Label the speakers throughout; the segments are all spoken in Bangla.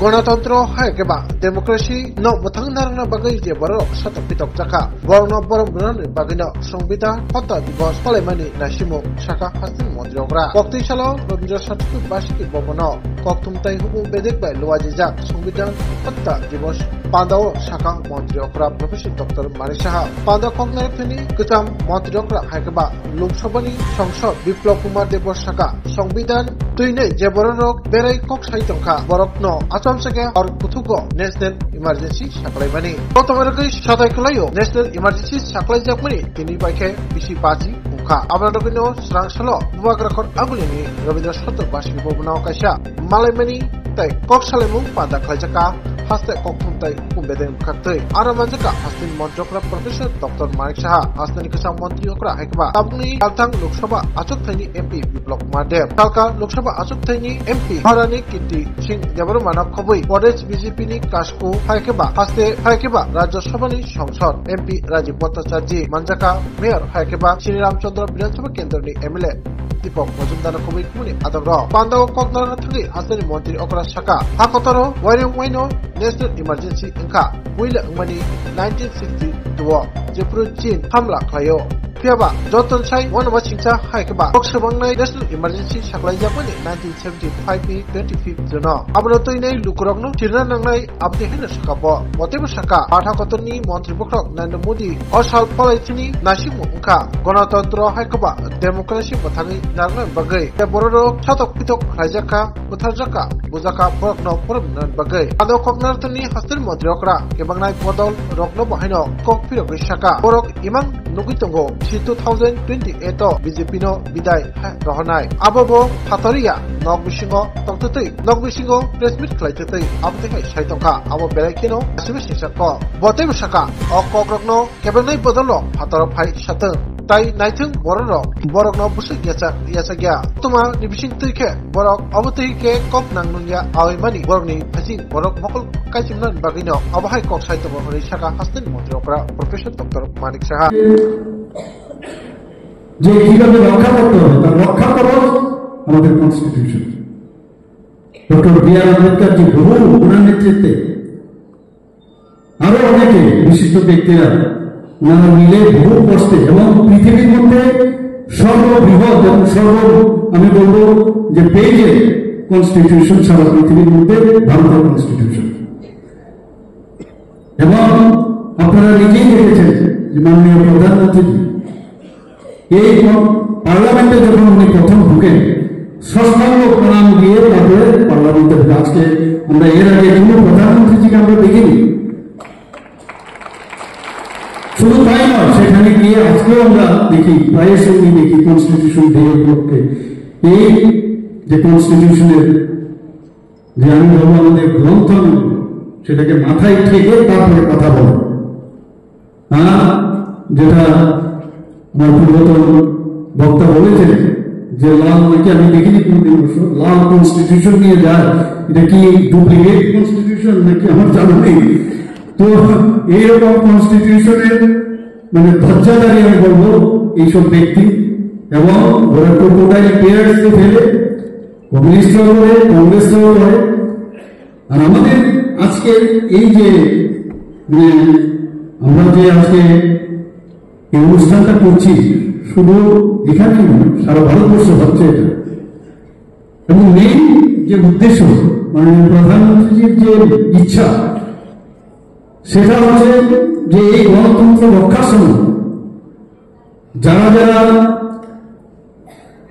Speaker 1: গণতন্ত্র হয় কেবা ডেমোক্রেসি ন মথাং নারংনা বাগৈ যে বড় সাতক পিতক জাকা বরণ বরম বুরান বাগৈন সংবিধান হত্যা দিবস ফলাইমানি নাসিমু শাখা হাসিন মন্ত্রীরা বক্তৈশাল রবীন্দ্র শতক বার্ষিকী ভবন কক্তুমতাই হুবু বেদেক বাই লোয়াজি জাক সংবিধান হত্যা দিবস পান্দাও শাখা মন্ত্রীরা প্রফেসর ডক্টর মানিক সাহা পান্দা কংনারফিনি গোজাম মন্ত্রীরা হাইকেবা লোকসভানি সংসদ বিপ্লব কুমার দেবর শাখা সংবিধান তুইनै যে বড় রক বেরাই কক সাহিত্যংখা বরক ন আচমসকে আর কুথুক ন্যাশনাল ইমার্জেন্সি সাকলাইমানি গতবারकै সাতাইখলাইও ন্যাশনাল ইমার্জেন্সি সাকলাইজাকমানি তিনি বাইখে বিসি বাজি মুখা আবরাদকিনো স্রাংসল বুবাগ্রাখন আগুলিনি রবীন্দ্র শতক বার্ষিকী ভবনাও কাইসা মালাইমানি তাই কক সালাইমু পান্দা খাইজাকা হাসতে কক্তুমতাই কুম্বেদেন খাতৈ আরো মানজাকা হাসতিন মন্ত্রকরা প্রফেসর ডক্টর মানিক সাহা হাসতিনি কসা মন্ত্রীকরা হাইকবা তাবনি কালথাং লোকসভা আচকথাইনি এমপি বিপ্লব কুমার দেব কালকা লোকসভা আচকথাইনি এমপি হরানি কীর্তি সিং দেবরমানক খবৈ প্রদেশ বিজেপি নি কাসকু হাইকেবা রাজ্যসভানি সংসদ এমপি রাজীব ভট্টাচার্য মানজাকা মেয়র হাইকেবা শ্রীরামচন্দ্র বিধানসভা কেন্দ্রনি এমএলএ দীপক মজুমদার খবৈ কুমনি আদগ্র পান্দাও ককনার থাকি হাসতিনি মন্ত্রী অকরা শাখা হাকতর ওয়ারিং ওয়াইনো ন্যাশনাল ইমার্জেন্সি ইনকা বুইলা উমানি 1962 जेपुर चीन हमला खायो फियाबा जतन साइ वनवा सिंचा हाइकबा बक्सबंगनाय नेशनल इमार्जेंसी साकलाइजापनि 1975 नि 25 जन आबनो तैनै लुकुरगनो थिरना नांनाय आपनि हेन सकाबो मतेबो सका आठा कतनि मन्त्री बख्रक नरेंद्र मोदी असाल फलाइथिनि नासिमु उखा गणतन्त्र हाइकबा डेमोक्रेसि बथाङै नारना बगै ते बररो छतक पितक रायजाका बुथारजाका बुजाका बरकनो परमनन बगै आदो ककनारथनि हस्तेल मन्त्रीकरा केबांनाय बदल रगनो बहायनो ककफिरक शाखा बरक इमां नुगितंगो 2028 बीजेपी नो बिदाय रहनाय आबो फातरिया नगबिसिंगो तंततै नगबिसिंगो प्रेस मीट खलाइतै आबतेखाय साइतंखा आबो बेलायखिनो आसिबे सिसाक बतेबो शाखा अकग्रगनो केबेनाय बदल फातर फाइ सात ताई नाइथों बरक न बुसु याचा गया तुमा निबिसिं तैखे बरक अबतैके कक नांनुया आइमानि बरकनि फासि बरक मकल काइसिमनान बागिनो अबहाय कक साहित्य बहरै शाखा हासतिन मन्त्रीकरा प्रोफेसर डॉक्टर मानिक साहा
Speaker 2: যে কিভাবে রক্ষা করতে হবে তার রক্ষা করো আমাদের কনস্টিটিউশন ডক্টর বি.আর. আম্বেদকর জি বহু ওনার নেতৃত্বে আরো অনেকে বিশিষ্ট ব্যক্তিরা ওনারা মিলে বহু কষ্টে এবং পৃথিবীর মধ্যে সর্ববৃহৎ এবং আমি বলবো যে পেজে কনস্টিটিউশন সারা পৃথিবীর মধ্যে ভারতের কনস্টিটিউশন এবং আপনারা নিজেই দেখেছেন যে মাননীয় প্রধানমন্ত্রী এই পার্লামেন্টে যখন উনি প্রথম ঢুকেন ষষ্ঠাঙ্গ প্রণাম দিয়ে তারপরে পার্লামেন্টে আজকে আমরা এর আগে কোনো প্রধানমন্ত্রীজিকে আমরা দেখিনি শুধু তাই নয় সেখানে গিয়ে আজকেও আমরা দেখি প্রায়শই দেখি কনস্টিটিউশন ডে উপলক্ষে এই যে কনস্টিটিউশনের যে আমি বলবো আমাদের গ্রন্থ সেটাকে মাথায় ঠেকে তারপরে কথা বলো যেটা আমার পূর্বতন বক্তা বলেছেন যে লাল নাকি আমি দেখিনি কোনদিন লাল কনস্টিটিউশন নিয়ে যায় এটা কি ডুপ্লিকেট কনস্টিটিউশন নাকি আমার জানা নেই তো এইরকম কনস্টিটিউশনের মানে ধ্বজাধারী আমি বলবো এইসব ব্যক্তি এবং ওরা ক্রোকোডাইল টিয়ার্স ফেলে কমিউনিস্টরাও করে কংগ্রেসরাও করে আর আমাদের আজকে এই যে আমরা যে আজকে এই অনুষ্ঠানটা করছি শুধু এখানে সারা ভারতবর্ষ হচ্ছে এটা এবং মেইন যে উদ্দেশ্য মানে প্রধানমন্ত্রীজির যে ইচ্ছা সেটা হচ্ছে যে এই গণতন্ত্র রক্ষার সময় যারা যারা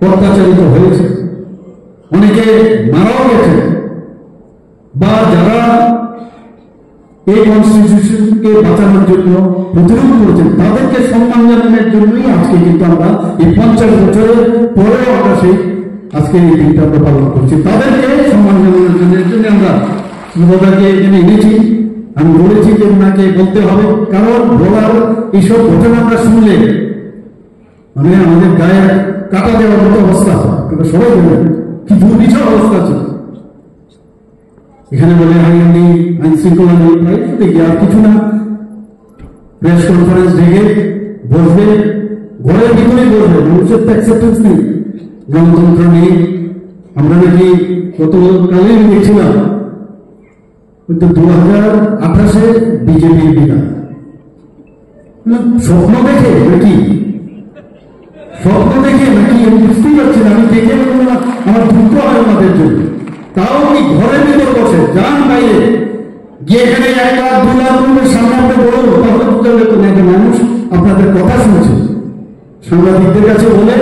Speaker 2: অত্যাচারিত হয়েছে অনেকে মারাও গেছে বা যারা এই কনস্টিটিউশনকে বাঁচানোর জন্য প্রতিরোধ করেছেন তাদেরকে সম্মান জানানোর জন্যই আজকে কিন্তু আমরা এই 50 বছরের পরেও আমরা সেই আজকে এই দিনটা আমরা পালন করছি তাদেরকে সম্মান জানানোর জন্য আমরা শ্রীদাকে এখানে এনেছি আমি বলেছি যে ওনাকে বলতে হবে কারণ বলার এইসব ঘটনা আমরা শুনলে মানে আমাদের গায়ে কাটা দেওয়ার মতো অবস্থা সবাই বলবেন কি দুর্বিষহ অবস্থা ছিল এখানে বলে আইন শৃঙ্খলা নেই দেখি আর কিছু না প্রেস কনফারেন্স ডেকে বসবে ঘরের ভিতরে বসবে মানুষের তো অ্যাকসেপ্টেন্স নেই গণতন্ত্র নেই আমরা নাকি গতকালেই দেখছিলাম কিন্তু 2028-এ বিজেপির বিধান স্বপ্ন দেখে নাকি আমি বুঝতেই পারছি না। আমি দেখে আমার দুঃখ হয় আমাদের জন্য। তাও কি ঘরের ভিতর বসে যান বাইরে গিয়ে এখানে 1 লাখ 2 লাখ সামনে আপনি বলুন, তাহলে বুঝতে হবে কোন একটা মানুষ আপনাদের কথা শুনছে। সাংবাদিকদের কাছে বলে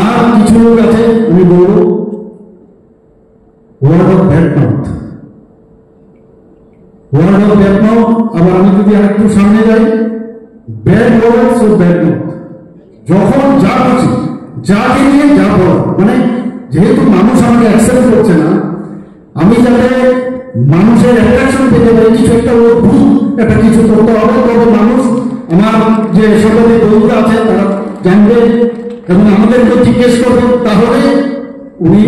Speaker 2: আর কিছু লোক আছে, আমি বলবো ওয়ার্ড অফ ব্যাড মাউথ। আবার আমি যদি আরেকটু সামনে যাই, ব্যাড ওয়ার্ডস ও ব্যাড মাউথ। যখন যা বলছি, যাকে নিয়ে যা বল, মানে যেহেতু মানুষ আমাকে অ্যাকসেপ্ট করছে না, আমি যাতে মানুষের অ্যাট্রাকশন পেতে পারি, কিছু একটা অদ্ভুত একটা কিছু করতে হবে, তবে মানুষ আমার যে সাংবাদিক বন্ধুরা আছে তারা জানবে এবং আমাদেরকে জিজ্ঞেস করবে, তাহলে উনি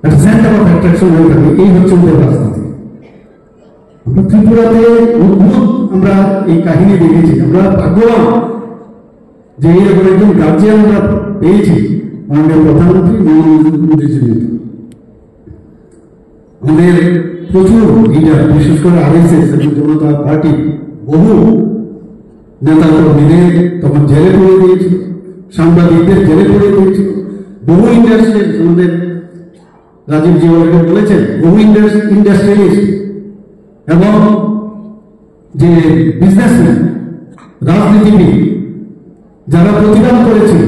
Speaker 2: একটা সেন্টার অফ অ্যাট্রাকশন হয়ে থাকবে। এই হচ্ছে ওদের রাজনীতি। আমরা ত্রিপুরাতে অদ্ভুত আমরা এই কাহিনী দেখেছি। আমরা ভাগ্যবান যে এরকম একজন গার্জিয়ান আমরা পেয়েছি, মাননীয় প্রধানমন্ত্রী নরেন্দ্র মোদীজির নেতৃত্বে। আমাদের প্রচুর লিডার, বিশেষ করে আরএসএস এবং জনতা পার্টি বহু নেতা কর্মীদের তখন জেলে পুরে দিয়েছিল, সাংবাদিকদের জেলে পুরে দিয়েছিল, বহু ইন্ডাস্ট্রিয়াল, আমাদের রাজীব জি বলেছেন, বহু ইন্ডাস্ট্রিয়ালিস্ট এবং যে বিজনেসম্যান, রাজনীতিবিদ যারা প্রতিবাদ করেছিল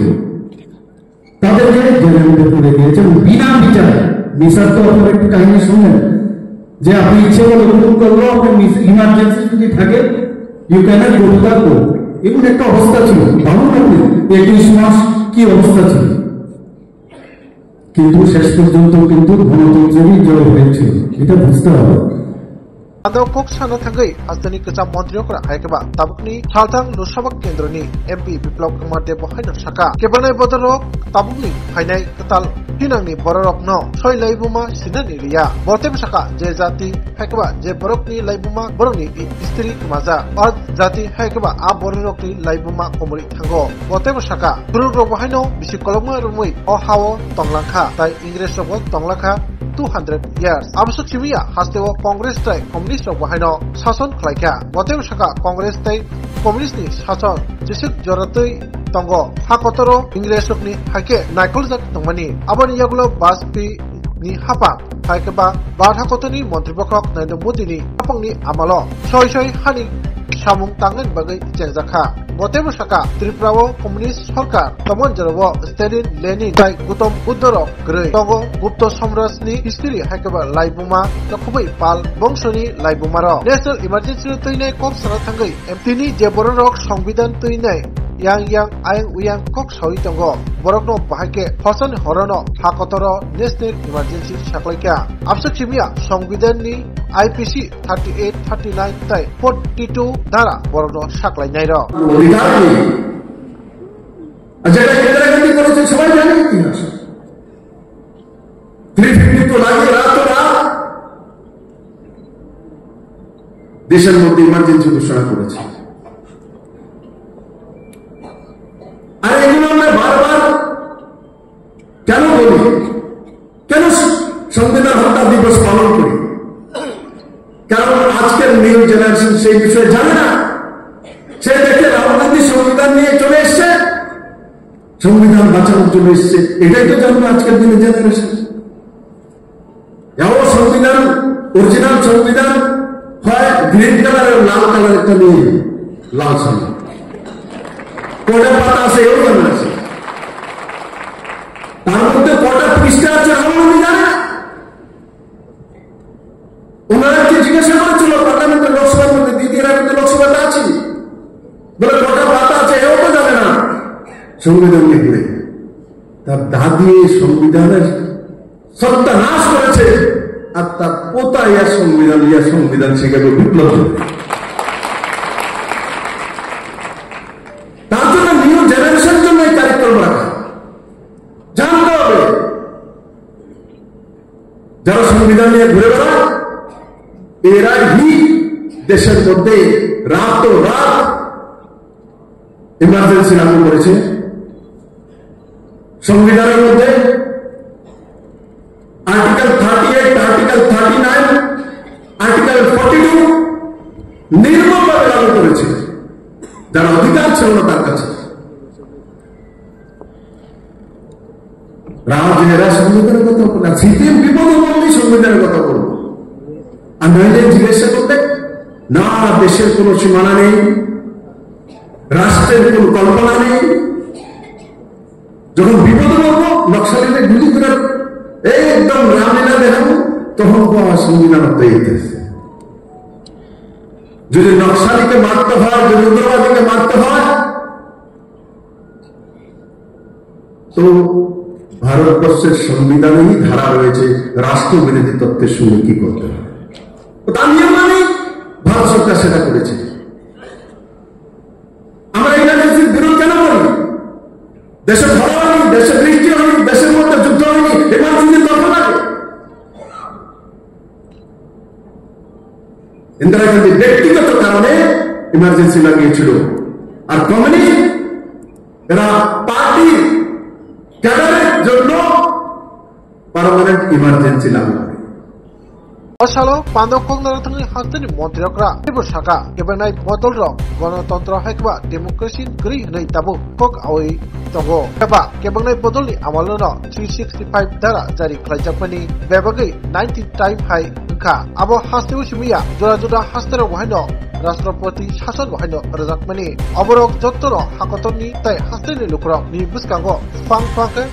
Speaker 2: তাদেরকে জেলের মধ্যে পুরে দিয়েছে এবং বিনা বিচারে। মিসার তো আপনার একটু কাহিনী শুনলেন যে আপনি ইচ্ছে করে হুকুম করলো, আপনি ইমার্জেন্সি যদি থাকে you can't go to the court. এমন একটা অবস্থা ছিল, ভাবুন আপনি 21 মাস কি অবস্থা ছিল। কিন্তু শেষ পর্যন্ত কিন্তু গণতন্ত্রেরই জয় হয়েছিল, এটা বুঝতে হবে।
Speaker 1: Kok sana thangai asdani kecap mantri okra haikeba tabukni Thaltang Lusabak Kendroni MP Biplop Kumar Deb haino saka kebanai bodorok tabukni hainai ketal hinangni bororok no soi laibuma sinani riya bortem saka je jati haikeba je borokni laibuma borokni istri kumaja or jati haikeba a bororokni laibuma komuri thango bortem saka buruk haino bisi kolomma rumui o hawo tonglangkha tai Ingres robot tonglangkha 200 years abso chimiya hasteo Congress tai communist rok bahaino sason khlaika boteu saka Congress tai communist ni sason jesuk joratoi tongo hakotoro Ingres rok ni haike naikoljak tongmani aboni yagulo baspi ni hapa haikeba barhakotoni montribokok Narendra Modi ni apangni amalo soi hani samung tangan bagai chengjaka boteu saka Tripurao communist sarkar tomon jarabo Stalin Lenin tai Gutom Buddharok grei tongo Gupta Samrajni history haikeba laibuma nakhubai pal bongshoni laibumaro national emergency toinai kok sara thangai mtini je borok সংবিধান toinai yang ayang uyang kok sawi tongo borokno bahake hosan horono hakotoro national emergency saklaika absa chimia সংবিধান ni IPC 38 39 tai 42 ধারা borokno saklai nai ro
Speaker 2: অধিকার নেই। যেটা ইন্দিরা গান্ধী করেছে সবাই জানে ইতিহাস। 350 তো লাগে রাত দেশের মধ্যে ইমার্জেন্সি ঘোষণা করেছে। আর এগুলো আমরা বারবার কেন বলি, কেন সংবিধান হত্যা দিবস পালন করি? কারণ আজকের নিউ জেনারেশন সেই বিষয়ে জানে না। সে দেখে রাহুল গান্ধী সংবিধান নিয়ে চলে এসছে, সংবিধান বাঁচানোর জন্য এসছে, এটাই তো জানবে আজকের দিনে জেনারেশন। এমন সংবিধান, অরিজিনাল সংবিধান হয় গ্রিন কালার আর লাল কালার একটা নিয়ে, লাল সামনে কটা পাতা আছে এও জানা আছে, তার মধ্যে কটা পৃষ্ঠা আছে রাহুল গান্ধী জানে না। ওনারা কি জিজ্ঞাসা করেছিল পার্লামেন্টের লোকসভার মধ্যে, দিদিরা কিন্তু লোকসভাতে আছে, বলে কটা পাতা আছে এও তো জানে না সংবিধান লিখলে। তার দাদি সংবিধানের সত্তা নাশ করেছে আর তার পোতা সংবিধান শিখাবে বিপ্লব। তার জন্য নিউ জেনারেশন জন্য এই কার্যক্রম রাখা জানতে হবে। যারা সংবিধান নিয়ে ঘুরে বেড়ায় এরাই দেশের মধ্যে রাত ইমার্জেন্সি লাগু করেছে। সংবিধানের মধ্যে আর্টিকেল 38 আর্টিকেল 39 যার অধিকার ছিল না তার কাছে। এরা সংবিধানের কথা বলে, সিপিএম বিপদে বললেই সংবিধানের কথা বলবো। আর নইলে জিজ্ঞাসা করবে না, দেশের কোন সীমানা নেই, রাষ্ট্রের কোন কল্পনা নেই। যখন বিপদে বলবো নকশালীদের গুলি করে একদম রামলীলা দেখাবো, তখন সংবিধান হইতেছে। যদি নকশালীকে মারতে হয়, যদি উগ্রবাদীকে মারতে হয়, তো ভারতবর্ষের সংবিধানেই ধারা রয়েছে রাষ্ট্রবিরোধী তত্ত্বের সঙ্গে কি করতে হবে। তার নিয়ম মানে ভারত সরকার সেটা করেছে। আমরা ইমার্জেন্সির বিরোধ কেন করি? দেশে ধরা হয়নি, দেশে বৃষ্টি হয়নি, দেশের মধ্যে যুদ্ধ হয়নি, ইমার্জেন্সির দরকার লাগে। ইন্দিরা গান্ধী ব্যক্তিগত কারণে ইমার্জেন্সি লাগিয়েছিল, আর কমিউনিস্ট এরা পার্টির ক্যাডারের জন্য পার্মানেন্ট ইমার্জেন্সি লাগু করে।
Speaker 1: Asalo pandok pengnaratangni hastani montriokra ibu saka kebenai botolro ganatantra haikba demokrasi gri nei tabu kok awi tongo keba kebenai botolni amalno 365 dara jari khlaijakmani bebagai 90 time hai ka abo hastu simiya jora jora hastero wahaino রাষ্ট্রপতি শাসন বাহিনী রাজাকমানি অবরক যত্তর হাকতনি তাই হাস্তেনি লুকরক নি বুসকাঙ্গ ফাং ফাংকে